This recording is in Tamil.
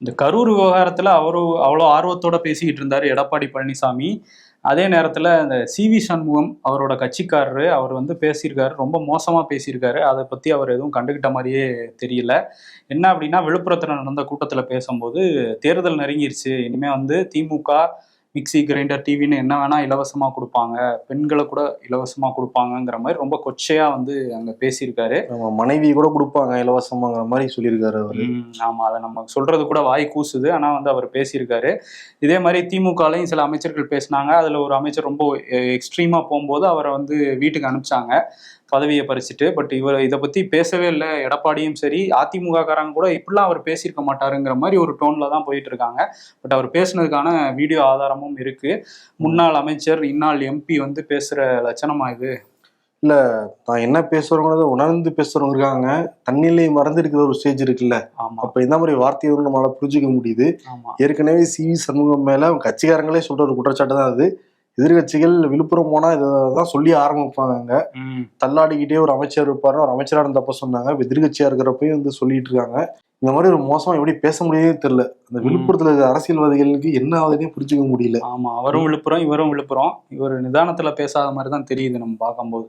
இந்த கரூர் விவகாரத்துல அவ்வளோ ஆர்வத்தோட பேசிக்கிட்டு இருந்தாரு எடப்பாடி பழனிசாமி. அதே நேரத்துல இந்த சி.வி. சண்முகம் அவரோட கட்சிக்காரரு அவர் வந்து பேசியிருக்காரு. ரொம்ப மோசமா பேசியிருக்காரு. அதை பத்தி அவர் எதுவும் கண்டுகிட்ட மாதிரியே தெரியல. என்ன அப்படின்னா, விழுப்புரத்துல நடந்த கூட்டத்துல பேசும்போது, தேர்தல் நெருங்கிருச்சு. இனிமே வந்து திமுக மிக்ஸி, கிரைண்டர், டிவின்னு என்ன வேணா இலவசமா குடுப்பாங்க. பெண்கள கூட இலவசமா குடுப்பாங்கங்கிற மாரி ரொம்ப கொச்சையா வந்து அங்க பேசியிருக்காரு. நம்ம மனைவி கூட குடுப்பாங்க இலவசமாங்கிற மாரி சொல்லியிருக்காரு அவரு. ஆமா. அத நம்ம சொல்றது கூட வாய் கூசுது. ஆனா வந்து அவர் பேசியிருக்காரு. இதே மாரி திமுகலயும் சில அமைச்சர்கள் பேசினாங்க. அதுல ஒரு அமைச்சர் ரொம்ப எக்ஸ்ட்ரீமா போம்போது அவர வந்து வீட்டுக்கு அனுப்பிச்சாங்க. பதவிய பறிச்சுட்டு. பட் இத பத்தி பேசவே இல்ல. எடப்பாடியும் சரி, அதிமுக காரங்க கூட இப்படிலாம் அவர் பேசியிருக்க மாட்டாருங்கிற மாரி ஒரு டோன்ல தான் போயிட்டு இருக்காங்க. பட் அவர் பேசுனதுக்கான வீடியோ ஆதாரமும் இருக்கு. முன்னாள் அமைச்சர், இன்னாள் எம்பி வந்து பேசுற லட்சணமா இது? இல்ல, தான் என்ன பேசுறோங்கிறத உணர்ந்து பேசுறவங்க இருக்காங்க. தன்னிலை மறந்து இருக்கிற ஒரு ஸ்டேஜ் இருக்குல்ல. ஆமா, அப்ப இந்த மாதிரி வார்த்தையை வந்து நம்மளால புரிஞ்சுக்க முடியுது. ஆமா. ஏற்கனவே சி.வி. சண்முகம் மேல அவங்க கட்சிக்காரங்களே சொல்ற ஒரு குற்றச்சாட்டு தான் அது. எதிர்கட்சிகள் விழுப்புரம் போனா இதான் சொல்லி ஆரம்பிப்பாங்க. ம். தள்ளாடிக்கிட்டே ஒரு அமைச்சர் இருப்பாரு, ஒரு அமைச்சரா இருந்தப்ப சொன்னாங்க. எதிர்கட்சியா இருக்கிறப்பயும் வந்து சொல்லிட்டு இருக்காங்க. இந்த மாதிரி ஒரு மோசமா எப்படி பேச முடியுதே தெரியல. அந்த விழுப்புரத்துல இருக்கிற அரசியல்வாதிகளுக்கு என்ன ஆகுதுன்னே புரிஞ்சுக்க முடியல. ஆமா. அவரும் விழுப்புரம், இவரும் விழுப்புரம். இவர் நிதானத்துல பேசாத மாதிரி தான் தெரியுது நம்ம பார்க்கும்போது.